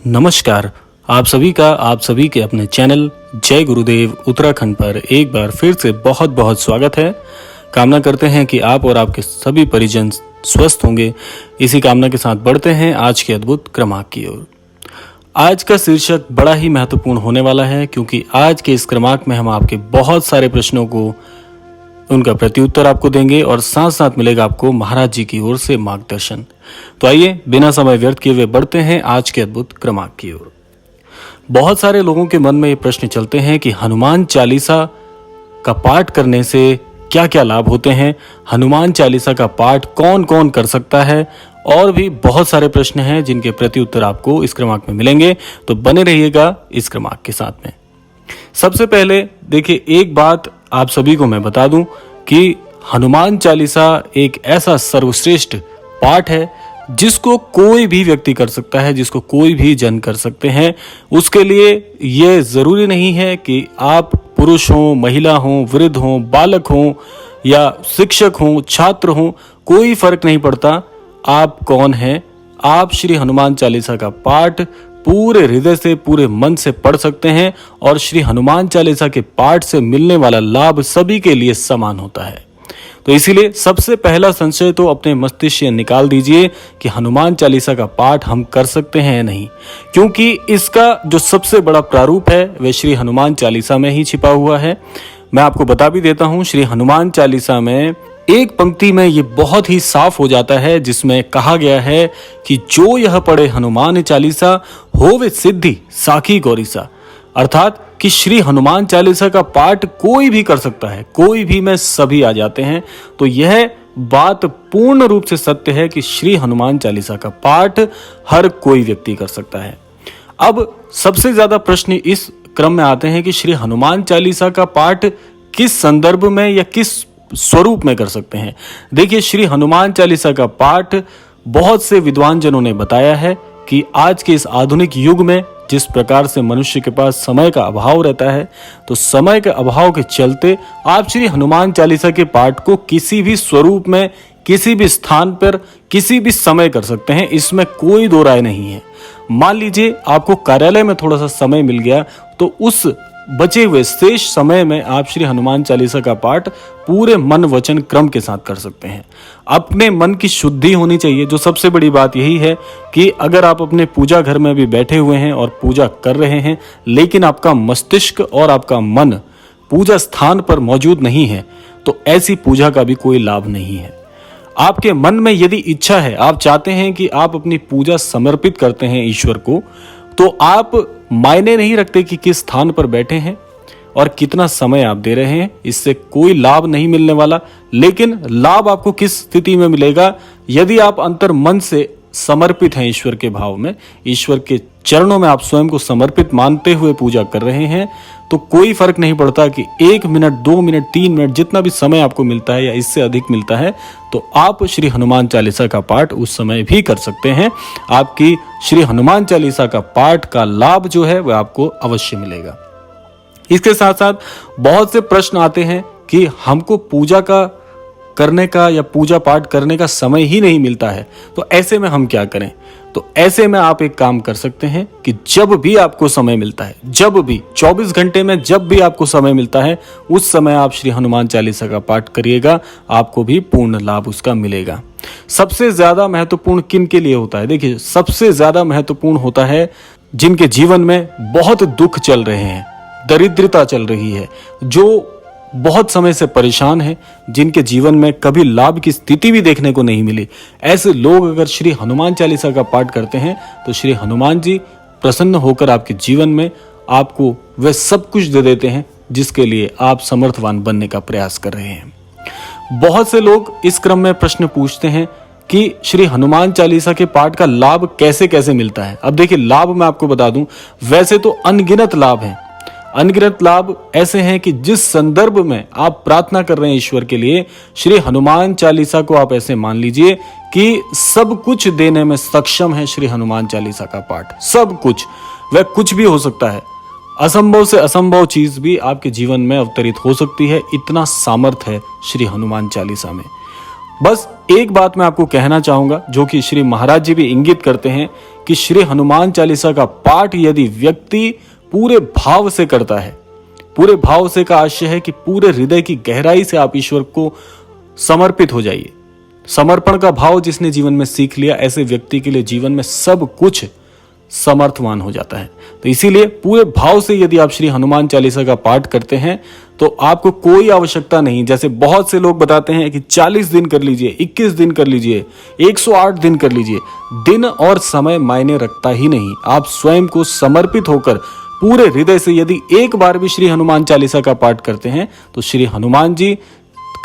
नमस्कार। आप सभी के अपने चैनल जय गुरुदेव उत्तराखंड पर एक बार फिर से बहुत बहुत स्वागत है। कामना करते हैं कि आप और आपके सभी परिजन स्वस्थ होंगे। इसी कामना के साथ बढ़ते हैं आज के अद्भुत क्रमांक की ओर। आज का शीर्षक बड़ा ही महत्वपूर्ण होने वाला है, क्योंकि आज के इस क्रमांक में हम आपके बहुत सारे प्रश्नों को उनका प्रत्युत्तर आपको देंगे और साथ साथ मिलेगा आपको महाराज जी की ओर से मार्गदर्शन। तो आइए बिना समय व्यर्थ किए हुए बढ़ते हैं आज के अद्भुत क्रमांक की ओर। बहुत सारे लोगों के मन में ये प्रश्न चलते हैं कि हनुमान चालीसा का पाठ करने से क्या क्या लाभ होते हैं, हनुमान चालीसा का पाठ कौन कौन कर सकता है, और भी बहुत सारे प्रश्न हैं जिनके प्रत्युत्तर आपको इस क्रमांक में मिलेंगे। तो बने रहिएगा इस क्रमांक के साथ में। सबसे पहले देखिए, एक बात आप सभी को मैं बता दूं कि हनुमान चालीसा एक ऐसा सर्वश्रेष्ठ पाठ है जिसको कोई भी व्यक्ति कर सकता है, जिसको कोई भी जन कर सकते हैं। उसके लिए ये जरूरी नहीं है कि आप पुरुष हो, महिला हो, वृद्ध हो, बालक हो या शिक्षक हो, छात्र हो, कोई फर्क नहीं पड़ता आप कौन हैं। आप श्री हनुमान चालीसा का पाठ पूरे हृदय से, पूरे मन से पढ़ सकते हैं और श्री हनुमान चालीसा के पाठ से मिलने वाला लाभ सभी के लिए समान होता है। तो इसीलिए सबसे पहला संशय तो अपने मस्तिष्क से निकाल दीजिए कि हनुमान चालीसा का पाठ हम कर सकते हैं या नहीं, क्योंकि इसका जो सबसे बड़ा प्रारूप है वह श्री हनुमान चालीसा में ही छिपा हुआ है। मैं आपको बता भी देता हूं, श्री हनुमान चालीसा में एक पंक्ति में ये बहुत ही साफ हो जाता है, जिसमें कहा गया है कि जो यह पढ़े हनुमान चालीसा होवे सिद्धि साखी गौरीसा। अर्थात कि श्री हनुमान चालीसा का पाठ कोई भी कर सकता है, कोई भी में सभी आ जाते हैं। तो यह बात पूर्ण रूप से सत्य है कि श्री हनुमान चालीसा का पाठ हर कोई व्यक्ति कर सकता है। अब सबसे ज्यादा प्रश्न इस क्रम में आते हैं कि श्री हनुमान चालीसा का पाठ किस संदर्भ में या किस स्वरूप में कर सकते हैं। देखिए, श्री हनुमान चालीसा का पाठ बहुत से विद्वान जनों ने बताया है कि आज के इस आधुनिक युग में जिस प्रकार से मनुष्य के पास समय का अभाव रहता है, तो समय के अभाव के चलते आप श्री हनुमान चालीसा के पाठ को किसी भी स्वरूप में, किसी भी स्थान पर, किसी भी समय कर सकते हैं। इसमें कोई दो राय नहीं है। मान लीजिए आपको कार्यालय में थोड़ा सा समय मिल गया, तो उस बचे हुए शेष समय में आप श्री हनुमान चालीसा का पाठ पूरे मन वचन क्रम के साथ कर सकते हैं। अपने मन की शुद्धि होनी चाहिए। जो सबसे बड़ी बात यही है कि अगर आप अपने पूजा घर में भी बैठे हुए हैं और पूजा कर रहे हैं, लेकिन आपका मस्तिष्क और आपका मन पूजा स्थान पर मौजूद नहीं है, तो ऐसी पूजा का भी कोई लाभ नहीं है। आपके मन में यदि इच्छा है, आप चाहते हैं कि आप अपनी पूजा समर्पित करते हैं ईश्वर को, तो आप मायने नहीं रखते कि किस स्थान पर बैठे हैं और कितना समय आप दे रहे हैं, इससे कोई लाभ नहीं मिलने वाला। लेकिन लाभ आपको किस स्थिति में मिलेगा? यदि आप अंतर मन से समर्पित हैं ईश्वर के भाव में, ईश्वर के चरणों में आप स्वयं को समर्पित मानते हुए पूजा कर रहे हैं, तो कोई फर्क नहीं पड़ता कि 1 मिनट, 2 मिनट, 3 मिनट, जितना भी समय आपको मिलता है या इससे अधिक मिलता है, तो आप श्री हनुमान चालीसा का पाठ उस समय भी कर सकते हैं। आपकी श्री हनुमान चालीसा का पाठ का लाभ जो है वह आपको अवश्य मिलेगा। इसके साथ साथ बहुत से प्रश्न आते हैं कि हमको पूजा का करने का या पूजा पाठ करने का समय ही नहीं मिलता है, तो ऐसे में हम क्या करें? तो ऐसे में आप एक काम कर सकते हैं कि जब भी आपको समय मिलता है, जब भी 24 घंटे में जब भी आपको समय मिलता है, उस समय आप श्री हनुमान चालीसा का पाठ करिएगा, आपको भी पूर्ण लाभ उसका मिलेगा। सबसे ज्यादा महत्वपूर्ण किन के लिए होता है? देखिए, सबसे ज्यादा महत्वपूर्ण होता है जिनके जीवन में बहुत दुख चल रहे हैं, दरिद्रता चल रही है, जो बहुत समय से परेशान है, जिनके जीवन में कभी लाभ की स्थिति भी देखने को नहीं मिली। ऐसे लोग अगर श्री हनुमान चालीसा का पाठ करते हैं, तो श्री हनुमान जी प्रसन्न होकर आपके जीवन में आपको वह सब कुछ दे देते हैं जिसके लिए आप समर्थवान बनने का प्रयास कर रहे हैं। बहुत से लोग इस क्रम में प्रश्न पूछते हैं कि श्री हनुमान चालीसा के पाठ का लाभ कैसे कैसे मिलता है। अब देखिए, लाभ मैं आपको बता दूं, वैसे तो अनगिनत लाभ हैं। अनगिनत लाभ ऐसे हैं कि जिस संदर्भ में आप प्रार्थना कर रहे हैं ईश्वर के लिए, श्री हनुमान चालीसा को आप ऐसे मान लीजिए कि सब कुछ देने में सक्षम है श्री हनुमान चालीसा का पाठ। सब कुछ, वह कुछ भी हो सकता है। असंभव से असंभव चीज भी आपके जीवन में अवतरित हो सकती है, इतना सामर्थ्य है श्री हनुमान चालीसा में। बस एक बात मैं आपको कहना चाहूंगा, जो कि श्री महाराज जी भी इंगित करते हैं कि श्री हनुमान चालीसा का पाठ यदि व्यक्ति पूरे भाव से करता है, पूरे भाव से का आशय है कि पूरे हृदय की गहराई से आप ईश्वर को समर्पित हो जाइए। समर्पण का भाव जिसने जीवन में सीख लिया, ऐसे व्यक्ति के लिए जीवन में सब कुछ समर्थवान हो जाता है। तो इसीलिए पूरे भाव से यदि आप श्री हनुमान चालीसा का पाठ करते हैं तो आपको कोई आवश्यकता नहीं, जैसे बहुत से लोग बताते हैं कि 40 दिन कर लीजिए, 21 दिन कर लीजिए, 108 दिन कर लीजिए। दिन और समय मायने रखता ही नहीं। आप स्वयं को समर्पित होकर पूरे हृदय से यदि एक बार भी श्री हनुमान चालीसा का पाठ करते हैं तो श्री हनुमान जी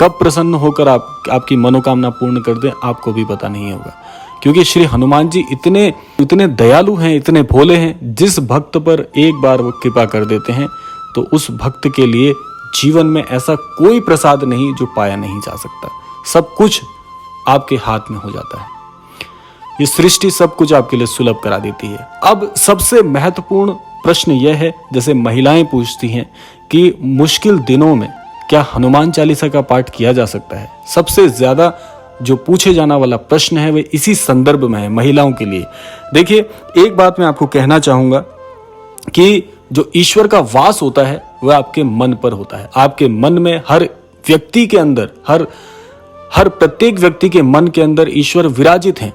कब प्रसन्न होकर आपकी मनोकामना पूर्ण कर दें आपको भी पता नहीं होगा। क्योंकि श्री हनुमान जी इतने दयालु हैं, इतने भोले हैं, जिस भक्त पर एक बार वो कृपा कर देते हैं तो उस भक्त के लिए जीवन में ऐसा कोई प्रसाद नहीं जो पाया नहीं जा सकता। सब कुछ आपके हाथ में हो जाता है। ये सृष्टि सब कुछ आपके लिए सुलभ करा देती है। अब सबसे महत्वपूर्ण प्रश्न यह है, जैसे महिलाएं पूछती हैं कि मुश्किल दिनों में क्या हनुमान चालीसा का पाठ किया जा सकता है। सबसे ज्यादा जो पूछे जाने वाला प्रश्न है वह इसी संदर्भ में है, महिलाओं के लिए। देखिए, एक बात मैं आपको कहना चाहूंगा कि जो ईश्वर का वास होता है वह आपके मन पर होता है। आपके मन में हर व्यक्ति के अंदर, हर प्रत्येक व्यक्ति के मन के अंदर ईश्वर विराजित हैं।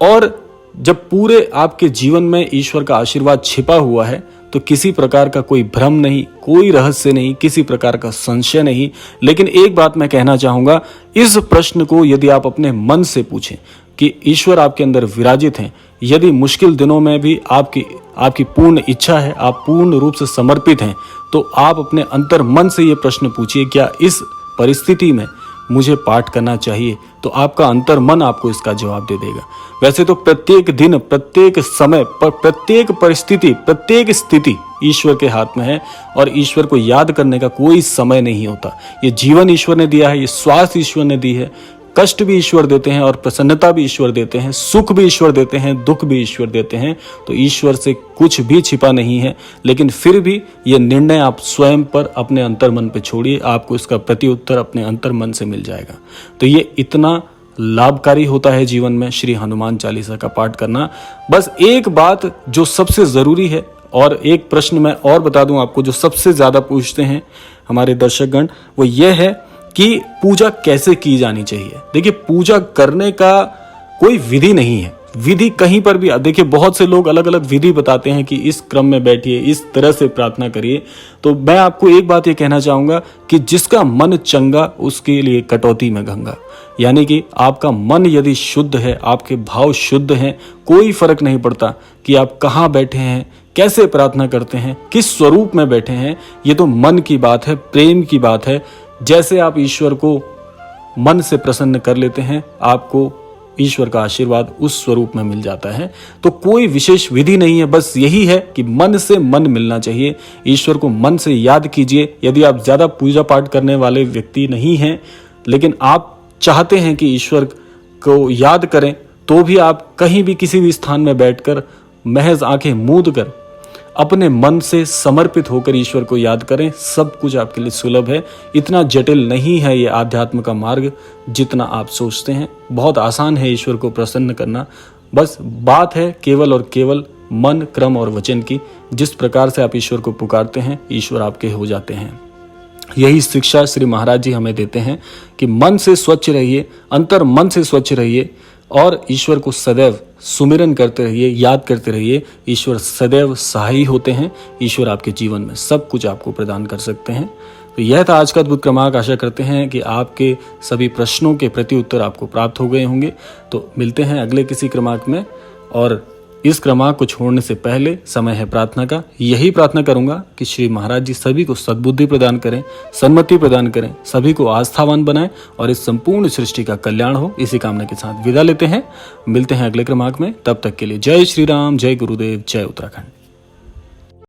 और जब पूरे आपके जीवन में ईश्वर का आशीर्वाद छिपा हुआ है तो किसी प्रकार का कोई भ्रम नहीं, कोई रहस्य नहीं, किसी प्रकार का संशय नहीं। लेकिन एक बात मैं कहना चाहूंगा, इस प्रश्न को यदि आप अपने मन से पूछें कि ईश्वर आपके अंदर विराजित हैं, यदि मुश्किल दिनों में भी आपकी पूर्ण इच्छा है, आप पूर्ण रूप से समर्पित हैं, तो आप अपने अंतर मन से ये प्रश्न पूछिए, क्या इस परिस्थिति में मुझे पाठ करना चाहिए? तो आपका अंतर मन आपको इसका जवाब दे देगा। वैसे तो प्रत्येक दिन, प्रत्येक समय पर, प्रत्येक परिस्थिति, प्रत्येक स्थिति ईश्वर के हाथ में है और ईश्वर को याद करने का कोई समय नहीं होता। ये जीवन ईश्वर ने दिया है, ये स्वास्थ्य ईश्वर ने दी है, कष्ट भी ईश्वर देते हैं और प्रसन्नता भी ईश्वर देते हैं, सुख भी ईश्वर देते हैं, दुख भी ईश्वर देते हैं। तो ईश्वर से कुछ भी छिपा नहीं है। लेकिन फिर भी ये निर्णय आप स्वयं पर, अपने अंतर्मन पे छोड़िए, आपको इसका प्रत्युत्तर अपने अंतर्मन से मिल जाएगा। तो ये इतना लाभकारी होता है जीवन में श्री हनुमान चालीसा का पाठ करना। बस एक बात जो सबसे जरूरी है, और एक प्रश्न मैं और बता दूं आपको जो सबसे ज्यादा पूछते हैं हमारे दर्शकगण, वो ये है कि पूजा कैसे की जानी चाहिए। देखिए, पूजा करने का कोई विधि नहीं है। विधि कहीं पर भी, देखिए बहुत से लोग अलग अलग विधि बताते हैं कि इस क्रम में बैठिए, इस तरह से प्रार्थना करिए। तो मैं आपको एक बात ये कहना चाहूंगा कि जिसका मन चंगा उसके लिए कटौती में गंगा। यानी कि आपका मन यदि शुद्ध है, आपके भाव शुद्ध हैं, कोई फर्क नहीं पड़ता कि आप कहाँ बैठे हैं, कैसे प्रार्थना करते हैं, किस स्वरूप में बैठे हैं। ये तो मन की बात है, प्रेम की बात है। जैसे आप ईश्वर को मन से प्रसन्न कर लेते हैं, आपको ईश्वर का आशीर्वाद उस स्वरूप में मिल जाता है। तो कोई विशेष विधि नहीं है, बस यही है कि मन से मन मिलना चाहिए। ईश्वर को मन से याद कीजिए। यदि आप ज्यादा पूजा पाठ करने वाले व्यक्ति नहीं हैं, लेकिन आप चाहते हैं कि ईश्वर को याद करें, तो भी आप कहीं भी किसी भी स्थान में बैठकर महज आंखें मूंद कर अपने मन से समर्पित होकर ईश्वर को याद करें। सब कुछ आपके लिए सुलभ है। इतना जटिल नहीं है ये आध्यात्म का मार्ग जितना आप सोचते हैं। बहुत आसान है ईश्वर को प्रसन्न करना। बस बात है केवल और केवल मन, क्रम और वचन की। जिस प्रकार से आप ईश्वर को पुकारते हैं, ईश्वर आपके हो जाते हैं। यही शिक्षा श्री महाराज जी हमें देते हैं कि मन से स्वच्छ रहिए, अंतर मन से स्वच्छ रहिए और ईश्वर को सदैव सुमिरन करते रहिए, याद करते रहिए। ईश्वर सदैव सहायी होते हैं। ईश्वर आपके जीवन में सब कुछ आपको प्रदान कर सकते हैं। तो यह था आज का अद्भुत क्रमांक। आशा करते हैं कि आपके सभी प्रश्नों के प्रति उत्तर आपको प्राप्त हो गए होंगे। तो मिलते हैं अगले किसी क्रमांक में, और इस क्रमांक को छोड़ने से पहले समय है प्रार्थना का। यही प्रार्थना करूंगा कि श्री महाराज जी सभी को सद्बुद्धि प्रदान करें, सन्मति प्रदान करें, सभी को आस्थावान बनाएं और इस संपूर्ण सृष्टि का कल्याण हो। इसी कामना के साथ विदा लेते हैं। मिलते हैं अगले क्रमांक में। तब तक के लिए जय श्री राम, जय गुरुदेव, जय उत्तराखंड।